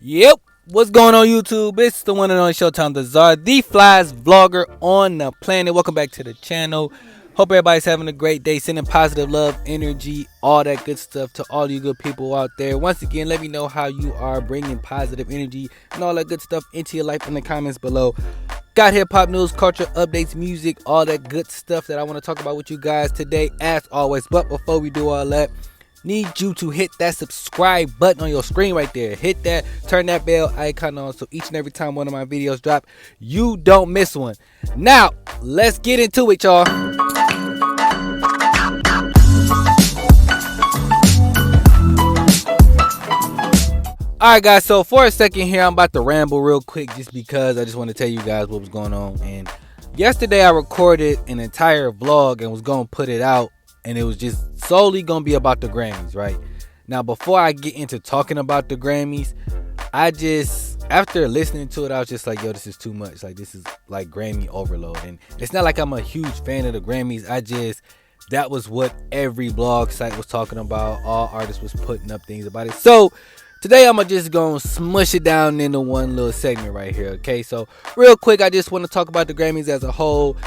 Yep. What's going on YouTube? It's the one and only Showtime the Czar, the flyest vlogger on the planet. Welcome back to the channel. Hope everybody's having a great day, sending positive love, energy, all that good stuff to all you good people out there. Once again, let me know how you are bringing positive energy and all that good stuff into your life in the comments below. Got hip-hop news, culture updates, music, all that good stuff that I want to talk about with you guys today as always. But before we do all that, need you to hit that subscribe button on your screen right there. Hit that, turn that bell icon on so each and every time one of my videos drop, you don't miss one. Now, let's get into it, y'all. Alright guys, so for a second here, I'm about to ramble real quick just because I just want to tell you guys what was going on. And yesterday I recorded an entire vlog and was going to put it out, and it was just solely gonna be about the Grammys, right? Now, before I get into talking about the Grammys, after listening to it, I was just like, yo, this is too much. Like, this is like Grammy overload. And it's not like I'm a huge fan of the Grammys. That was what every blog site was talking about. All artists was putting up things about it. So today I'm just gonna smush it down into one little segment right here, okay? So real quick, I just want to talk about the Grammys as a whole.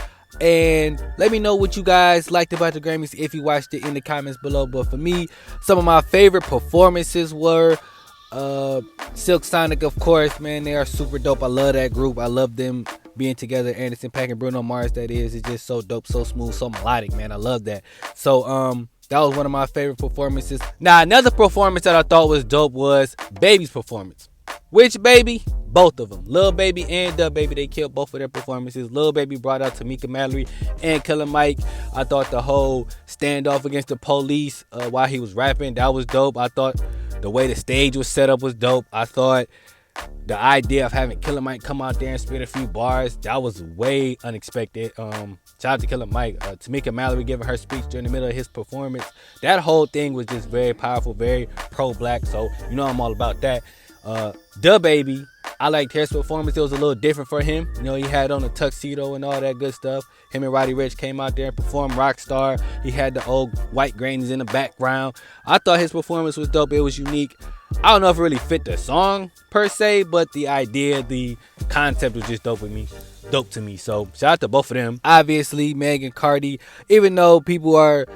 And let me know what you guys liked about the Grammys if you watched it in the comments below. But for me, some of my favorite performances were Silk Sonic, of course, man. They are super dope. I love that group. I love them being together. Anderson .Paak and Bruno Mars, that is. It's just so dope, so smooth, so melodic, man. I love that. So that was one of my favorite performances. Now, another performance that I thought was dope was Baby's performance. Which Baby? Both of them. Lil Baby and Dub Baby, they killed both of their performances. Lil Baby brought out Tamika Mallory and Killer Mike. I thought the whole standoff against the police while he was rapping, that was dope. I thought the way the stage was set up was dope. I thought the idea of having Killer Mike come out there and spit a few bars, that was way unexpected. Shout out to Killer Mike. Tamika Mallory giving her speech during the middle of his performance. That whole thing was just very powerful, very pro-black. So, you know I'm all about that. Dub Baby, I liked his performance. It was a little different for him. You know, he had on a tuxedo and all that good stuff. Him and Roddy Ricch came out there and performed Rockstar. He had the old white grannies in the background. I thought his performance was dope. It was unique. I don't know if it really fit the song per se, but the idea, the concept was just dope to me. So shout out to both of them. Obviously, Meg and Cardi, even though people are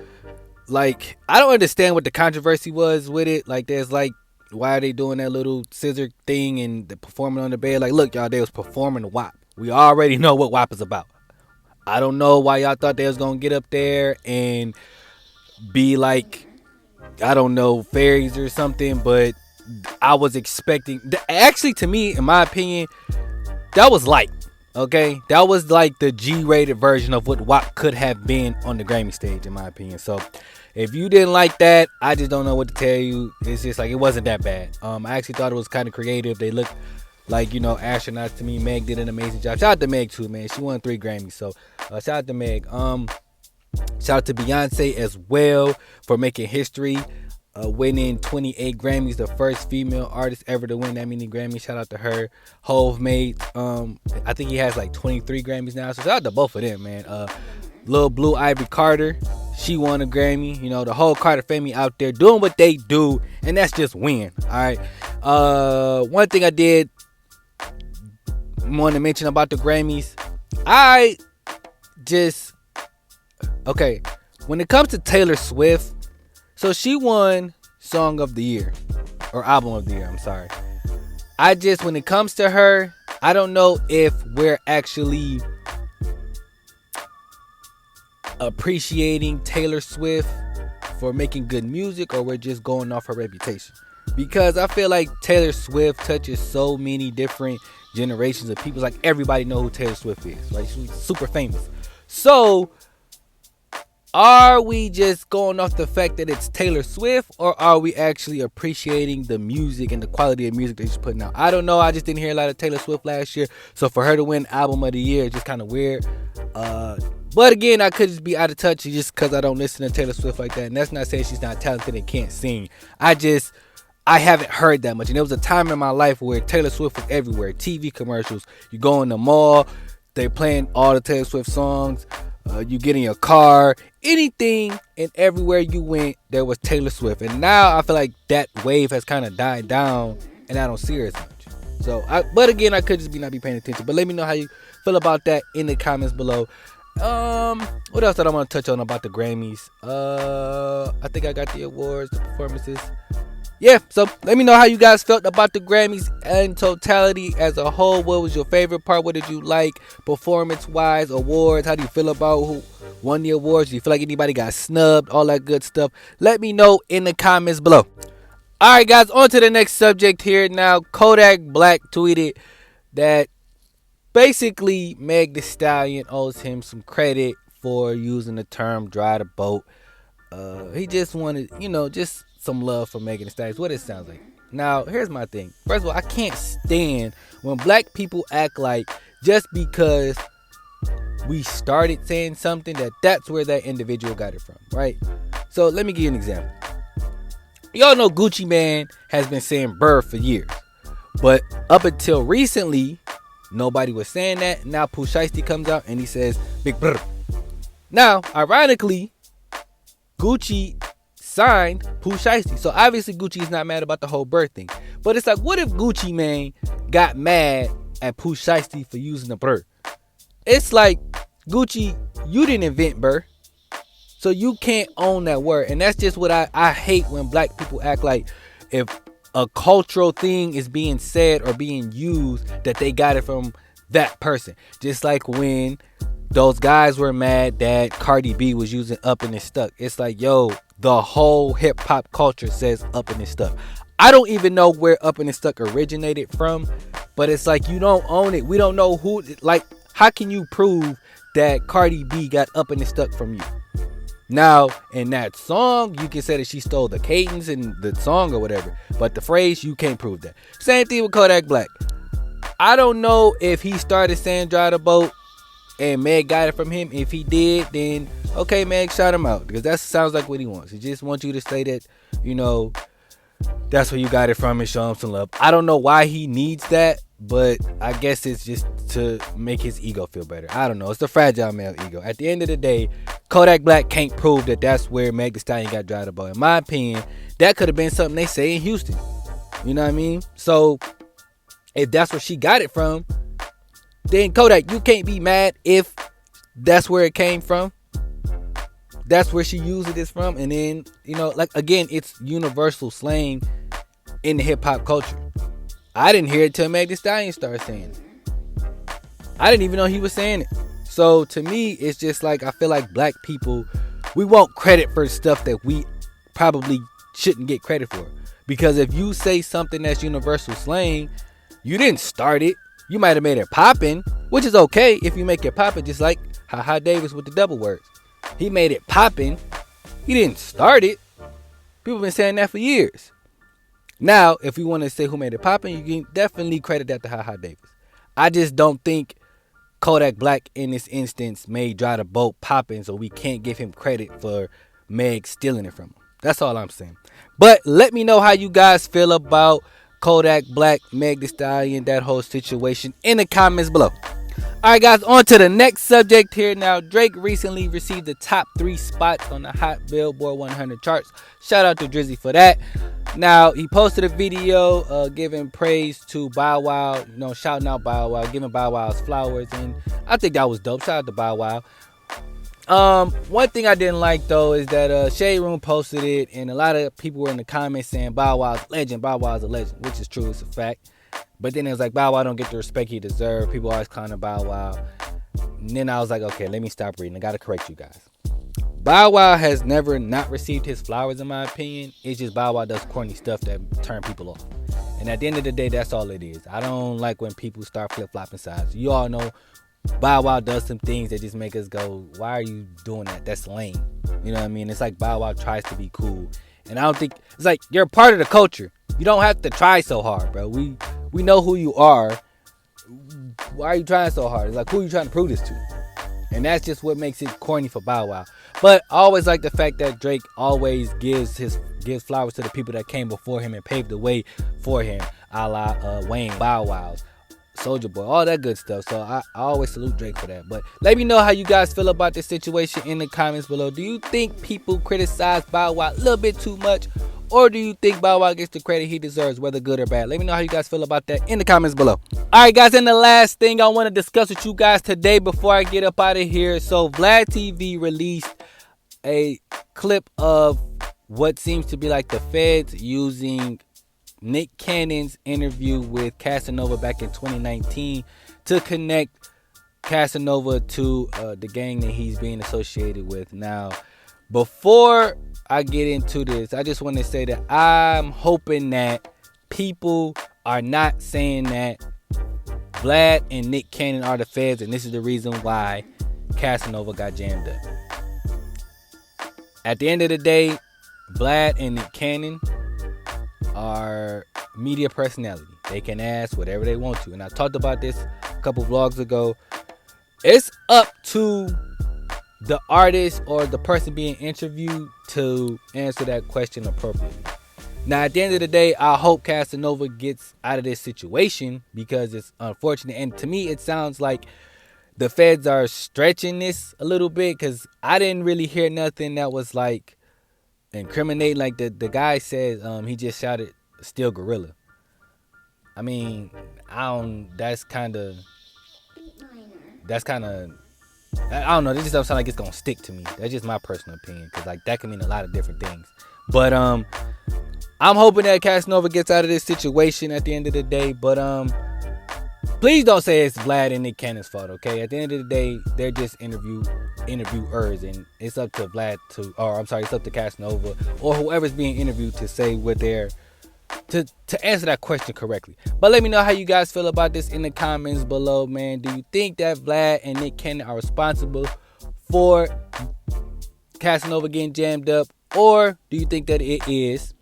like, I don't understand what the controversy was with it. Like, there's like, why are they doing that little scissor thing and the performing on the bed? Like, look, y'all, they was performing the WAP. We already know what WAP is about. I don't know why y'all thought they was gonna get up there and be like, I don't know, fairies or something, but I was expecting, actually, to me, in my opinion, that was light. Okay, that was like the G-rated version of what WAP could have been on the Grammy stage, in my opinion. So if you didn't like that, I just don't know what to tell you. It's just like, it wasn't that bad. I actually thought it was kind of creative. They looked like, you know, astronauts to me. Meg did an amazing job. Shout out to Meg too, man. She won 3 Grammys. So shout out to Meg. Shout out to Beyonce as well for making history. Winning 28 Grammys, the first female artist ever to win that many Grammys. Shout out to her. Hove made, I think he has like 23 Grammys now. So shout out to both of them, man. Lil Blue Ivy Carter, she won a Grammy. You know, the whole Carter family out there doing what they do, and that's just win. All right. One thing I did want to mention about the Grammys, okay, when it comes to Taylor Swift, so she won Song of the Year, or Album of the Year, I'm sorry. When it comes to her, I don't know if we're actually appreciating Taylor Swift for making good music, or we're just going off her reputation. Because I feel like Taylor Swift touches so many different generations of people. Like, everybody know who Taylor Swift is, right? She's super famous. So are we just going off the fact that it's Taylor Swift, or are we actually appreciating the music and the quality of music that she's putting out? I don't know. I just didn't hear a lot of Taylor Swift last year. So for her to win Album of the Year is just kind of weird. But again, I could just be out of touch just because I don't listen to Taylor Swift like that. And that's not saying she's not talented and can't sing. I haven't heard that much. And there was a time in my life where Taylor Swift was everywhere. TV commercials. You go in the mall, they playing all the Taylor Swift songs. You get in your car, anything and everywhere you went, there was Taylor Swift. And now I feel like that wave has kind of died down, and I don't see her as much. So, but again, I could just not be paying attention. But let me know how you feel about that in the comments below. What else that I want to touch on about the Grammys? I think I got the awards, the performances. Yeah, so let me know how you guys felt about the Grammys in totality as a whole. What was your favorite part? What did you like performance-wise, awards? How do you feel about who won the awards? Do you feel like anybody got snubbed? All that good stuff. Let me know in the comments below. All right, guys, on to the next subject here now. Kodak Black tweeted that basically Meg Thee Stallion owes him some credit for using the term dry the boat. He just wanted, just some love for Megan Thee Stallion. What it sounds like. Now, here's my thing. First of all, I can't stand when black people act like just because we started saying something that's where that individual got it from, right? So let me give you an example. Y'all know Gucci Mane has been saying "brr" for years, but up until recently, nobody was saying that. Now Pooh Shiesty comes out and he says "big brr." Now, ironically, Gucci signed Pooh Shiesty, so obviously Gucci is not mad about the whole "brr" thing. But it's like, what if Gucci Mane got mad at Pooh Shiesty for using the "brr"? It's like, Gucci, you didn't invent "brr." So you can't own that word. And that's just what I hate when black people act like if a cultural thing is being said or being used that they got it from that person. Just like when those guys were mad that Cardi B was using "up and it's stuck." It's like, yo, the whole hip hop culture says "up and it's stuck." I don't even know where "up and it's stuck" originated from, but it's like, you don't own it. We don't know who, like, how can you prove that Cardi B got "up and it's stuck" from you? Now, in that song, you can say that she stole the cadence in the song or whatever, but the phrase, you can't prove that. Same thing with Kodak Black. I don't know if he started saying "dry the boat" and Meg got it from him. If he did, then okay, Meg, shout him out, because that sounds like what he wants. He just wants you to say that, that's where you got it from and show him some love. I don't know why he needs that, but I guess it's just to make his ego feel better. I don't know. It's the fragile male ego. At the end of the day, Kodak Black can't prove that that's where Meg Thee Stallion got dry the boat. In my opinion, that could have been something they say in Houston. You know what I mean? So, if that's where she got it from, then Kodak, you can't be mad if that's where it came from. That's where she used it from. And then, again, it's universal slang in the hip hop culture. I didn't hear it till Meg Thee Stallion started saying it. I didn't even know he was saying it. So to me, it's just like, I feel like black people, we want credit for stuff that we probably shouldn't get credit for. Because if you say something that's universal slang, you didn't start it. You might have made it poppin', which is okay if you make it poppin', just like Haha Davis with the double words. He made it poppin'. He didn't start it. People have been saying that for years. Now, if you want to say who made it poppin', you can definitely credit that to Haha Davis. I just don't think Kodak Black in this instance made Dry the Boat poppin', so we can't give him credit for Meg stealing it from him. That's all I'm saying. But let me know how you guys feel about Kodak Black, Meg Thee Stallion, that whole situation in the comments below. Alright guys, on to the next subject here now. Drake recently received the top 3 spots on the Hot Billboard 100 charts. Shout out to Drizzy for that. Now, he posted a video giving praise to Bow Wow, shouting out Bow Wow, giving Bow Wow's flowers, and I think that was dope. Shout out to Bow Wow. One thing I didn't like though is that Shade Room posted it, and a lot of people were in the comments saying Bow Wow's a legend, Bow Wow's a legend, which is true, it's a fact. But then it was like, Bow Wow don't get the respect he deserves. People always clowning Bow Wow. And then I was like, okay, let me stop reading. I gotta correct you guys. Bow Wow has never not received his flowers, in my opinion. It's just Bow Wow does corny stuff that turn people off. And at the end of the day, that's all it is. I don't like when people start flip-flopping sides. You all know Bow Wow does some things that just make us go, why are you doing that? That's lame. You know what I mean? It's like Bow Wow tries to be cool. And I don't think, it's like, you're a part of the culture. You don't have to try so hard, bro. We know who you are. Why are you trying so hard? It's like, who are you trying to prove this to? And that's just what makes it corny for Bow Wow. But I always like the fact that Drake always gives flowers to the people that came before him and paved the way for him, a la Wayne, Bow Wow's, Soulja Boy, all that good stuff. So I always salute Drake for that. But let me know how you guys feel about this situation in the comments below. Do you think people criticize Bow Wow a little bit too much? or do you think Bow Wow gets the credit he deserves, whether good or bad? Let me know how you guys feel about that in the comments below. Alright guys, and the last thing I want to discuss with you guys today before I get up out of here. So Vlad TV released a clip of what seems to be like the feds using Nick Cannon's interview with Casanova back in 2019 to connect Casanova to the gang that he's being associated with. Now, before I get into this, I just want to say that I'm hoping that people are not saying that Vlad and Nick Cannon are the feds and this is the reason why Casanova got jammed up. At the end of the day, Vlad and Nick Cannon are media personality. They can ask whatever they want to. And I talked about this a couple vlogs ago. It's up to the artist or the person being interviewed to answer that question appropriately. Now, at the end of the day, I hope Casanova gets out of this situation because it's unfortunate. And to me, it sounds like the feds are stretching this a little bit because I didn't really hear nothing that was like incriminating. Like the guy said, he just shouted "Still Gorilla." I mean, that's kind of I don't know. This just doesn't sound like it's gonna stick to me. That's just my personal opinion, because like that can mean a lot of different things. But I'm hoping that Casanova gets out of this situation at the end of the day. But please don't say it's Vlad and Nick Cannon's fault, okay? At the end of the day, they're just interviewers, and it's up to it's up to Casanova or whoever's being interviewed to say what they're to answer that question correctly. But let me know how you guys feel about this in the comments below, man. Do you think that Vlad and Nick Cannon are responsible for Casanova getting jammed up, or do you think that it is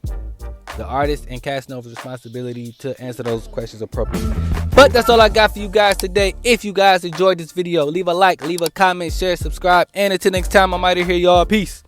the artist and Casanova's responsibility to answer those questions appropriately? But that's all I got for you guys today. If you guys enjoyed this video, leave a like, leave a comment, share, subscribe, and until next time, I'm out of here, y'all. Peace.